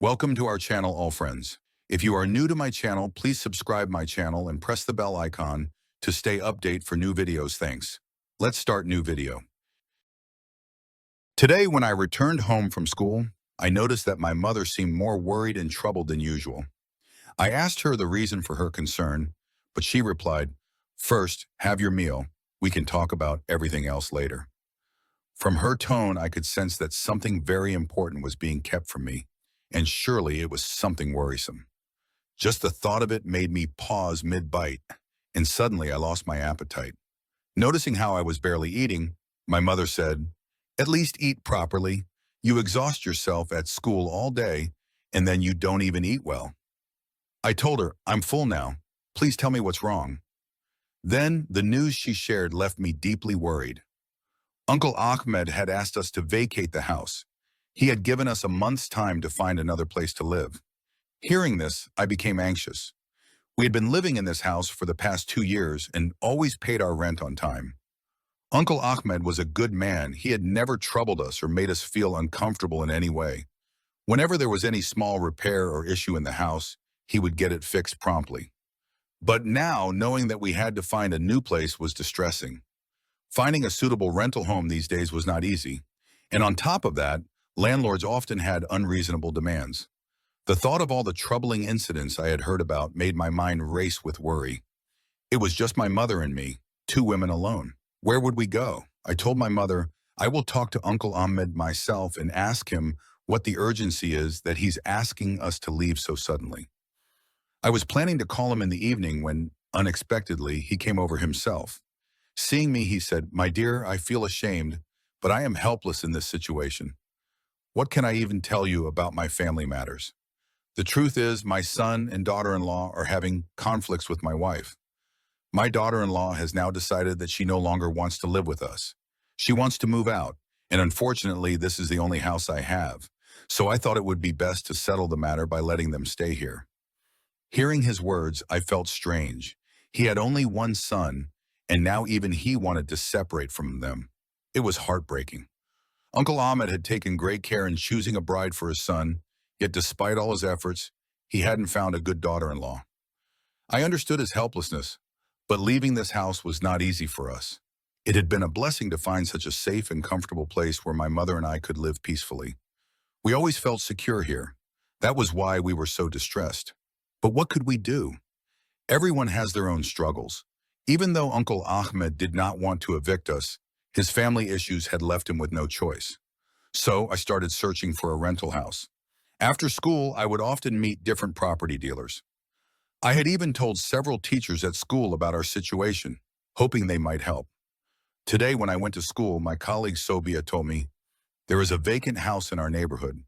Welcome to our channel, all friends. If you are new to my channel, please subscribe my channel and press the bell icon to stay update for new videos. Thanks. Let's start new video. Today, when I returned home from school, I noticed that my mother seemed more worried and troubled than usual. I asked her the reason for her concern, but she replied, "First, have your meal. We can talk about everything else later." From her tone, I could sense that something very important was being kept from me, and surely it was something worrisome. Just the thought of it made me pause mid-bite, and suddenly I lost my appetite. Noticing how I was barely eating, my mother said, "At least eat properly. You exhaust yourself at school all day, and then you don't even eat well." I told her, "I'm full now. Please tell me what's wrong." Then the news she shared left me deeply worried. Uncle Ahmed had asked us to vacate the house. He had given us a month's time to find another place to live. Hearing this, I became anxious. We had been living in this house for the past 2 years and always paid our rent on time. Uncle Ahmed was a good man. He had never troubled us or made us feel uncomfortable in any way. Whenever there was any small repair or issue in the house, he would get it fixed promptly. But now, knowing that we had to find a new place was distressing. Finding a suitable rental home these days was not easy. And on top of that, landlords often had unreasonable demands. The thought of all the troubling incidents I had heard about made my mind race with worry. It was just my mother and me, two women alone. Where would we go? I told my mother, "I will talk to Uncle Ahmed myself and ask him what the urgency is that he's asking us to leave so suddenly." I was planning to call him in the evening when, unexpectedly, he came over himself. Seeing me, he said, "My dear, I feel ashamed, but I am helpless in this situation. What can I even tell you about my family matters? The truth is, my son and daughter-in-law are having conflicts with my wife. My daughter-in-law has now decided that she no longer wants to live with us. She wants to move out, and unfortunately, this is the only house I have. So I thought it would be best to settle the matter by letting them stay here." Hearing his words, I felt strange. He had only one son, and now even he wanted to separate from them. It was heartbreaking. Uncle Ahmed had taken great care in choosing a bride for his son, yet despite all his efforts, he hadn't found a good daughter-in-law. I understood his helplessness, but leaving this house was not easy for us. It had been a blessing to find such a safe and comfortable place where my mother and I could live peacefully. We always felt secure here. That was why we were so distressed. But what could we do? Everyone has their own struggles. Even though Uncle Ahmed did not want to evict us, his family issues had left him with no choice. So I started searching for a rental house. After school, I would often meet different property dealers. I had even told several teachers at school about our situation, hoping they might help. Today, when I went to school, my colleague Sobia told me, "There is a vacant house in our neighborhood.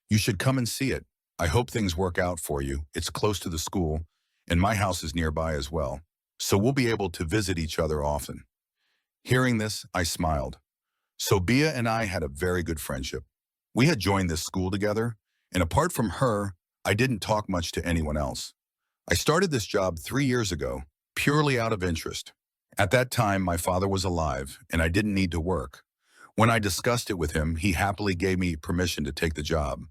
You should come and see it. I hope things work out for you. It's close to the school, and my house is nearby as well. So we'll be able to visit each other often." Hearing this, I smiled. Sobia and I had a very good friendship. We had joined this school together, and apart from her, I didn't talk much to anyone else. I started this job 3 years ago, purely out of interest. At that time, my father was alive, and I didn't need to work. When I discussed it with him, he happily gave me permission to take the job.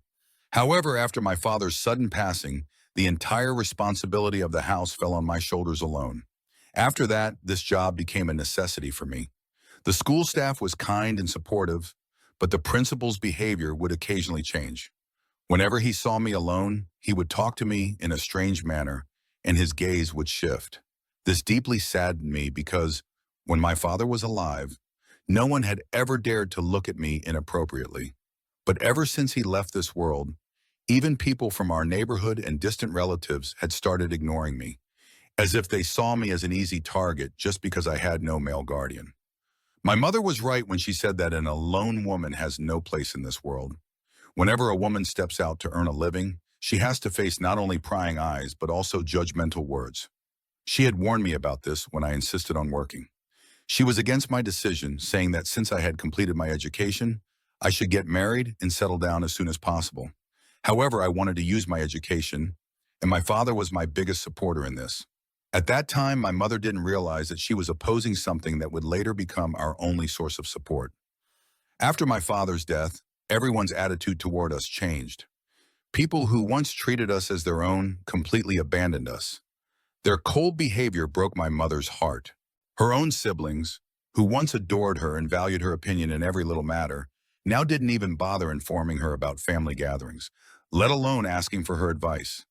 However, after my father's sudden passing, the entire responsibility of the house fell on my shoulders alone. After that, this job became a necessity for me. The school staff was kind and supportive, but the principal's behavior would occasionally change. Whenever he saw me alone, he would talk to me in a strange manner, and his gaze would shift. This deeply saddened me because, when my father was alive, no one had ever dared to look at me inappropriately. But ever since he left this world, even people from our neighborhood and distant relatives had started ignoring me, as if they saw me as an easy target just because I had no male guardian. My mother was right when she said that an alone woman has no place in this world. Whenever a woman steps out to earn a living, she has to face not only prying eyes, but also judgmental words. She had warned me about this when I insisted on working. She was against my decision, saying that since I had completed my education, I should get married and settle down as soon as possible. However, I wanted to use my education, and my father was my biggest supporter in this. At that time, my mother didn't realize that she was opposing something that would later become our only source of support. After my father's death, everyone's attitude toward us changed. People who once treated us as their own completely abandoned us. Their cold behavior broke my mother's heart. Her own siblings, who once adored her and valued her opinion in every little matter, now didn't even bother informing her about family gatherings, let alone asking for her advice.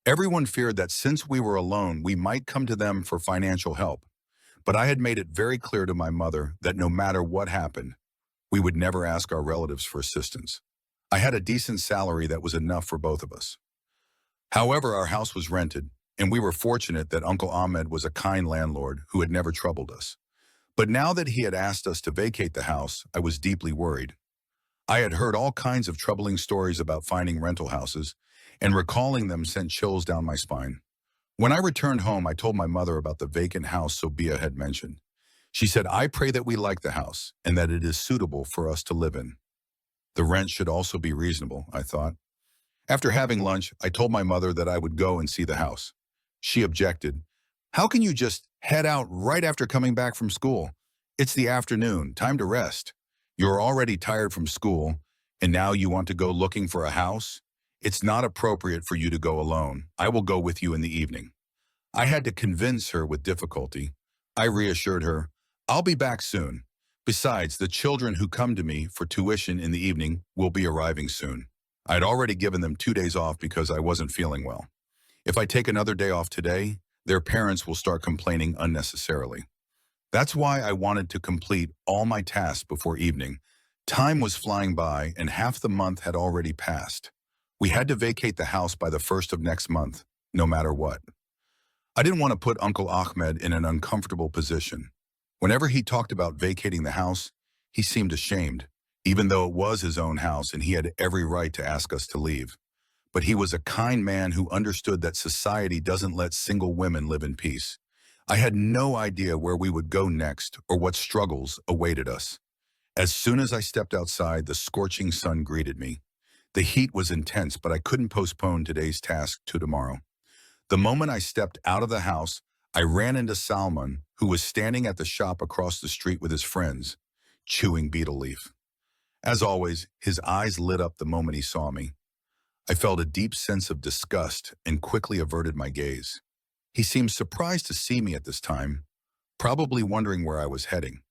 Everyone feared that since we were alone, we might come to them for financial help. But I had made it very clear to my mother that no matter what happened, we would never ask our relatives for assistance. I had a decent salary that was enough for both of us. However, our house was rented, and we were fortunate that Uncle Ahmed was a kind landlord who had never troubled us. But now that he had asked us to vacate the house, I was deeply worried. I had heard all kinds of troubling stories about finding rental houses, and recalling them sent chills down my spine. When I returned home, I told my mother about the vacant house Sophia had mentioned. She said, "I pray that we like the house and that it is suitable for us to live in." The rent should also be reasonable, I thought. After having lunch, I told my mother that I would go and see the house. She objected. "How can you just head out right after coming back from school? It's the afternoon, time to rest. You're already tired from school, and now you want to go looking for a house? It's not appropriate for you to go alone. I will go with you in the evening." I had to convince her with difficulty. I reassured her, "I'll be back soon. Besides, the children who come to me for tuition in the evening will be arriving soon. I'd already given them 2 days off because I wasn't feeling well. If I take another day off today, their parents will start complaining unnecessarily." That's why I wanted to complete all my tasks before evening. Time was flying by, and half the month had already passed. We had to vacate the house by the 1st of next month, no matter what. I didn't want to put Uncle Ahmed in an uncomfortable position. Whenever he talked about vacating the house, he seemed ashamed, even though it was his own house and he had every right to ask us to leave. But he was a kind man who understood that society doesn't let single women live in peace. I had no idea where we would go next or what struggles awaited us. As soon as I stepped outside, the scorching sun greeted me. The heat was intense, but I couldn't postpone today's task to tomorrow. The moment I stepped out of the house, I ran into Salman, who was standing at the shop across the street with his friends, chewing betel leaf. As always, his eyes lit up the moment he saw me. I felt a deep sense of disgust and quickly averted my gaze. He seemed surprised to see me at this time, probably wondering where I was heading.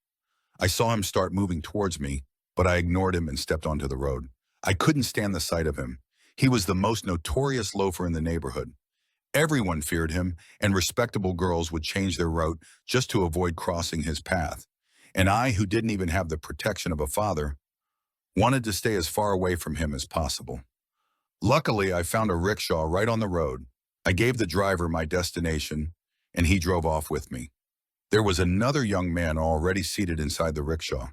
I saw him start moving towards me, but I ignored him and stepped onto the road. I couldn't stand the sight of him. He was the most notorious loafer in the neighborhood. Everyone feared him, and respectable girls would change their route just to avoid crossing his path. And I, who didn't even have the protection of a father, wanted to stay as far away from him as possible. Luckily, I found a rickshaw right on the road. I gave the driver my destination, and he drove off with me. There was another young man already seated inside the rickshaw.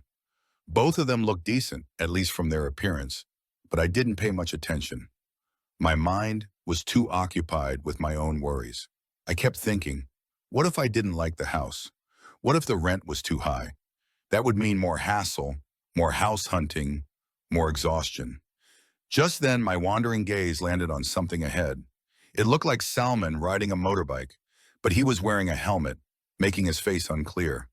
Both of them looked decent, at least from their appearance, but I didn't pay much attention. My mind was too occupied with my own worries. I kept thinking, what if I didn't like the house? What if the rent was too high? That would mean more hassle, more house hunting, more exhaustion. Just then, my wandering gaze landed on something ahead. It looked like Salman riding a motorbike, but he was wearing a helmet, making his face unclear.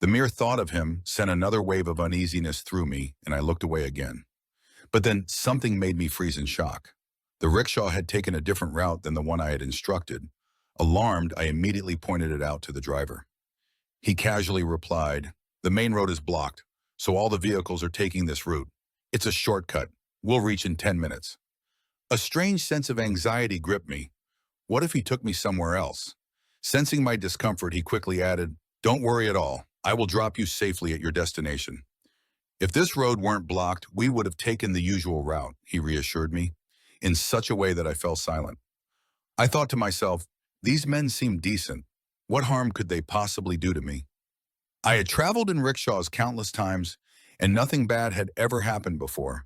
The mere thought of him sent another wave of uneasiness through me, and I looked away again. But then something made me freeze in shock. The rickshaw had taken a different route than the one I had instructed. Alarmed, I immediately pointed it out to the driver. He casually replied, "The main road is blocked, so all the vehicles are taking this route. It's a shortcut. We'll reach in 10 minutes. A strange sense of anxiety gripped me. What if he took me somewhere else? Sensing my discomfort, he quickly added, "Don't worry at all. I will drop you safely at your destination." "If this road weren't blocked, we would have taken the usual route," he reassured me, in such a way that I fell silent. I thought to myself, these men seem decent. What harm could they possibly do to me? I had traveled in rickshaws countless times, and nothing bad had ever happened before.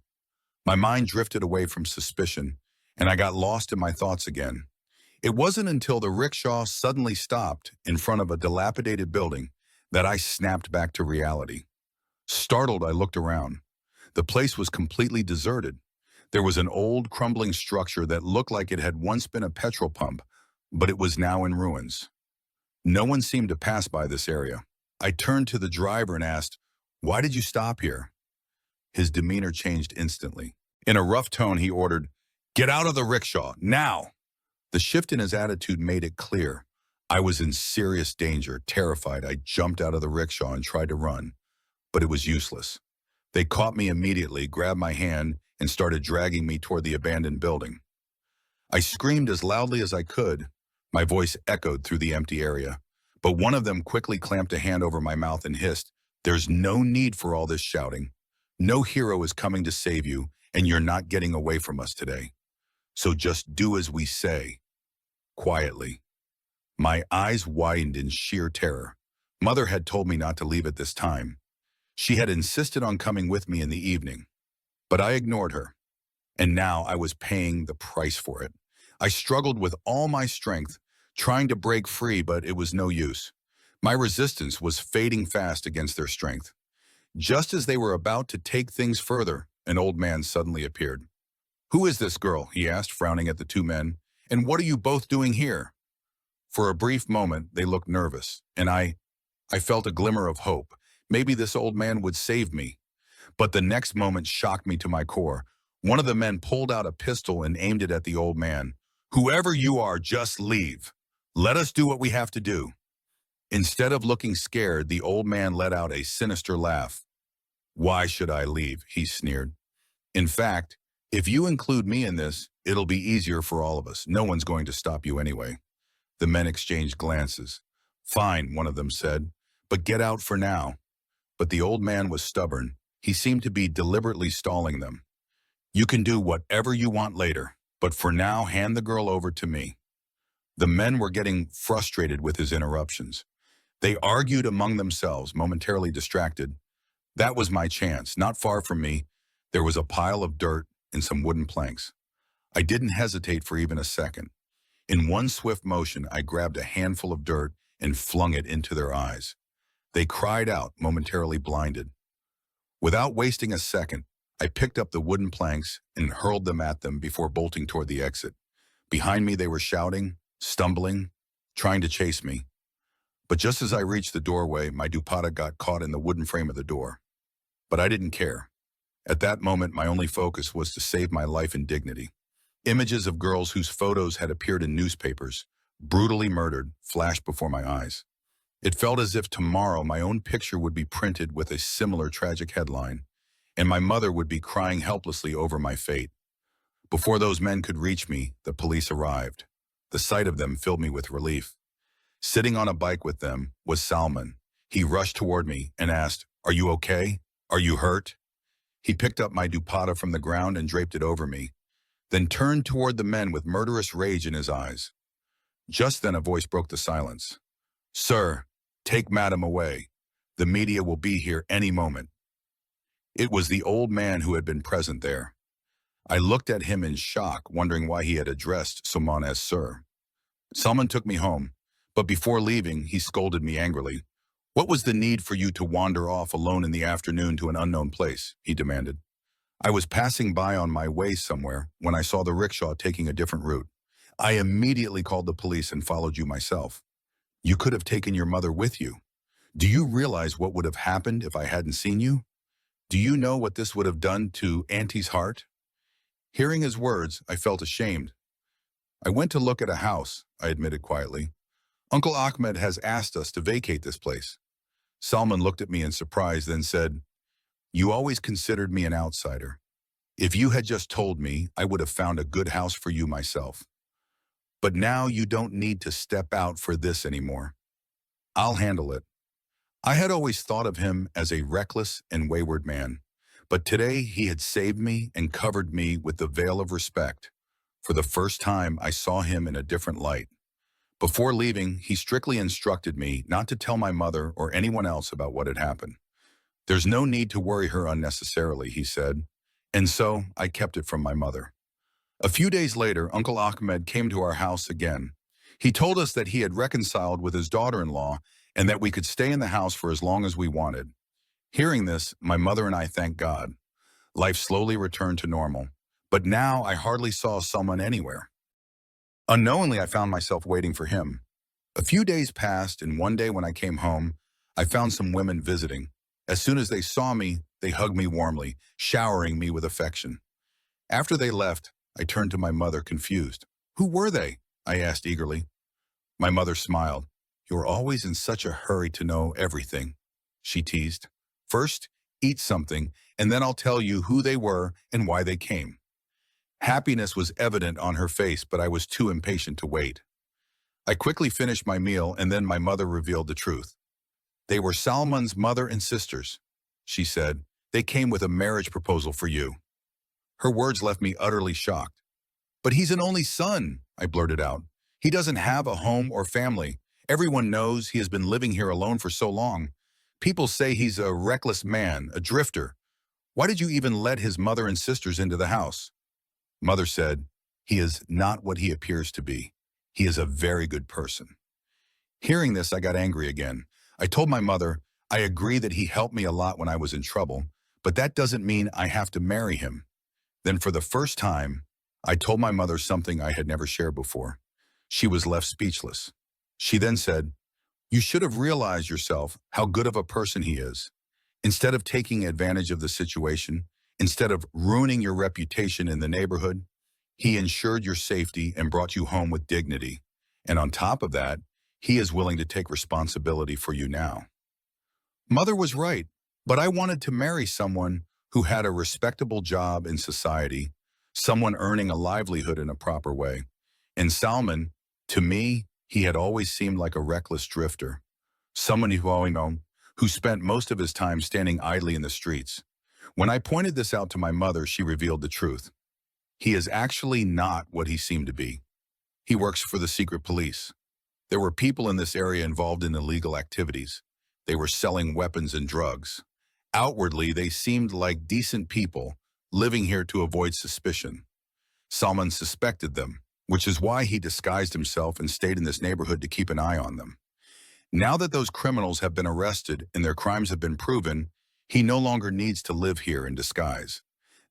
My mind drifted away from suspicion, and I got lost in my thoughts again. It wasn't until the rickshaw suddenly stopped in front of a dilapidated building that I snapped back to reality. Startled, I looked around. The place was completely deserted. There was an old, crumbling structure that looked like it had once been a petrol pump, but it was now in ruins. No one seemed to pass by this area. I turned to the driver and asked, "Why did you stop here?" His demeanor changed instantly. In a rough tone, he ordered, Get out of the rickshaw, now! The shift in his attitude made it clear. I was in serious danger. Terrified, I jumped out of the rickshaw and tried to run, but it was useless. They caught me immediately, grabbed my hand, and started dragging me toward the abandoned building. I screamed as loudly as I could. My voice echoed through the empty area. But one of them quickly clamped a hand over my mouth and hissed, "There's no need for all this shouting. No hero is coming to save you, and you're not getting away from us today. So just do as we say." Quietly. My eyes widened in sheer terror. Mother had told me not to leave at this time. She had insisted on coming with me in the evening. But I ignored her. And now I was paying the price for it. I struggled with all my strength, trying to break free, but it was no use. My resistance was fading fast against their strength. Just as they were about to take things further, an old man suddenly appeared. "Who is this girl?" he asked, frowning at the two men. "And what are you both doing here?" For a brief moment, they looked nervous, and I felt a glimmer of hope. Maybe this old man would save me. But the next moment shocked me to my core. One of the men pulled out a pistol and aimed it at the old man. "Whoever you are, just leave. Let us do what we have to do." Instead of looking scared, the old man let out a sinister laugh. "Why should I leave?" he sneered. "In fact, if you include me in this, it'll be easier for all of us. No one's going to stop you anyway." The men exchanged glances. "Fine," one of them said, "but get out for now." But the old man was stubborn. He seemed to be deliberately stalling them. "You can do whatever you want later, but for now, hand the girl over to me." The men were getting frustrated with his interruptions. They argued among themselves, momentarily distracted. That was my chance. Not far from me, there was a pile of dirt and some wooden planks. I didn't hesitate for even a second. In one swift motion, I grabbed a handful of dirt and flung it into their eyes. They cried out, momentarily blinded. Without wasting a second, I picked up the wooden planks and hurled them at them before bolting toward the exit. Behind me, they were shouting, stumbling, trying to chase me. But just as I reached the doorway, my dupatta got caught in the wooden frame of the door. But I didn't care. At that moment, my only focus was to save my life and dignity. Images of girls whose photos had appeared in newspapers, brutally murdered, flashed before my eyes. It felt as if tomorrow my own picture would be printed with a similar tragic headline, and my mother would be crying helplessly over my fate. Before those men could reach me, the police arrived. The sight of them filled me with relief. Sitting on a bike with them was Salman. He rushed toward me and asked, "Are you okay? Are you hurt?" He picked up my dupatta from the ground and draped it over me, then turned toward the men with murderous rage in his eyes. Just then a voice broke the silence. "Sir, take madam away. The media will be here any moment." It was the old man who had been present there. I looked at him in shock, wondering why he had addressed Salman as sir. Salman took me home, but before leaving, he scolded me angrily. "What was the need for you to wander off alone in the afternoon to an unknown place?" he demanded. "I was passing by on my way somewhere when I saw the rickshaw taking a different route. I immediately called the police and followed you myself. You could have taken your mother with you. Do you realize what would have happened if I hadn't seen you? Do you know what this would have done to Auntie's heart?" Hearing his words, I felt ashamed. "I went to look at a house," I admitted quietly. "Uncle Ahmed has asked us to vacate this place." Salman looked at me in surprise, then said, "You always considered me an outsider. If you had just told me, I would have found a good house for you myself. But now you don't need to step out for this anymore. I'll handle it." I had always thought of him as a reckless and wayward man, but today he had saved me and covered me with the veil of respect. For the first time, I saw him in a different light. Before leaving, he strictly instructed me not to tell my mother or anyone else about what had happened. "There's no need to worry her unnecessarily," he said, and so I kept it from my mother. A few days later, Uncle Ahmed came to our house again. He told us that he had reconciled with his daughter-in-law and that we could stay in the house for as long as we wanted. Hearing this, my mother and I thanked God. Life slowly returned to normal, but now I hardly saw someone anywhere. Unknowingly, I found myself waiting for him. A few days passed, and one day when I came home, I found some women visiting. As soon as they saw me, they hugged me warmly, showering me with affection. After they left, I turned to my mother, confused. Who were they? I asked eagerly. My mother smiled. You're always in such a hurry to know everything, she teased. First, eat something, and then I'll tell you who they were and why they came. Happiness was evident on her face, but I was too impatient to wait. I quickly finished my meal, and then my mother revealed the truth. They were Salman's mother and sisters, she said. They came with a marriage proposal for you. Her words left me utterly shocked. But he's an only son, I blurted out. He doesn't have a home or family. Everyone knows he has been living here alone for so long. People say he's a reckless man, a drifter. Why did you even let his mother and sisters into the house? Mother said, he is not what he appears to be. He is a very good person. Hearing this, I got angry again. I told my mother, I agree that he helped me a lot when I was in trouble, but that doesn't mean I have to marry him. Then for the first time, I told my mother something I had never shared before. She was left speechless. She then said, you should have realized yourself how good of a person he is. Instead of taking advantage of the situation, instead of ruining your reputation in the neighborhood, he ensured your safety and brought you home with dignity. And on top of that, he is willing to take responsibility for you now. Mother was right, but I wanted to marry someone who had a respectable job in society, someone earning a livelihood in a proper way. And Salman, to me, he had always seemed like a reckless drifter, someone who spent most of his time standing idly in the streets. When I pointed this out to my mother, she revealed the truth. He is actually not what he seemed to be. He works for the secret police. There were people in this area involved in illegal activities. They were selling weapons and drugs. Outwardly, they seemed like decent people living here to avoid suspicion. Salman suspected them, which is why he disguised himself and stayed in this neighborhood to keep an eye on them. Now that those criminals have been arrested and their crimes have been proven, he no longer needs to live here in disguise.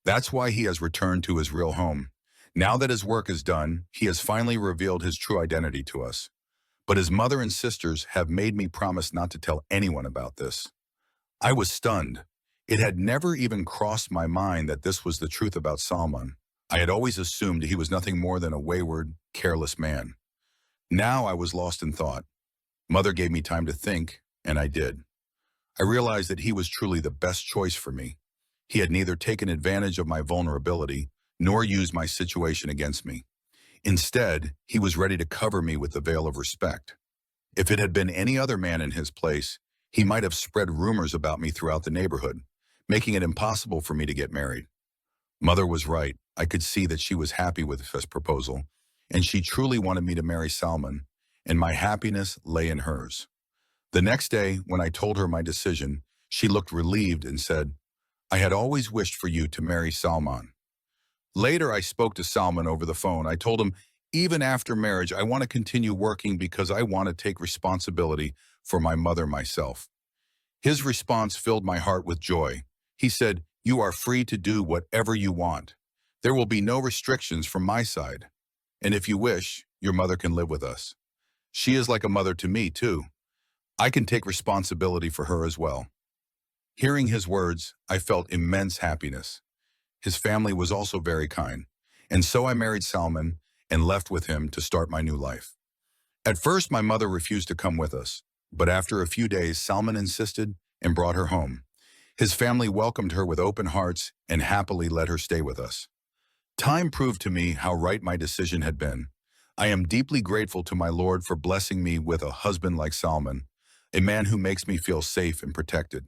That's why he has returned to his real home. Now that his work is done, he has finally revealed his true identity to us. But his mother and sisters have made me promise not to tell anyone about this. I was stunned. It had never even crossed my mind that this was the truth about Salman. I had always assumed he was nothing more than a wayward, careless man. Now I was lost in thought. Mother gave me time to think, and I did. I realized that he was truly the best choice for me. He had neither taken advantage of my vulnerability nor used my situation against me. Instead, he was ready to cover me with the veil of respect. If it had been any other man in his place, he might have spread rumors about me throughout the neighborhood, making it impossible for me to get married. Mother was right. I could see that she was happy with this proposal, and she truly wanted me to marry Salman, and my happiness lay in hers. The next day, when I told her my decision, she looked relieved and said, I had always wished for you to marry Salman. Later, I spoke to Salman over the phone. I told him, even after marriage, I want to continue working because I want to take responsibility for my mother myself. His response filled my heart with joy. He said, you are free to do whatever you want. There will be no restrictions from my side. And if you wish, your mother can live with us. She is like a mother to me, too. I can take responsibility for her as well. Hearing his words, I felt immense happiness. His family was also very kind, and so I married Salman and left with him to start my new life. At first, my mother refused to come with us, but after a few days, Salman insisted and brought her home. His family welcomed her with open hearts and happily let her stay with us. Time proved to me how right my decision had been. I am deeply grateful to my Lord for blessing me with a husband like Salman, a man who makes me feel safe and protected.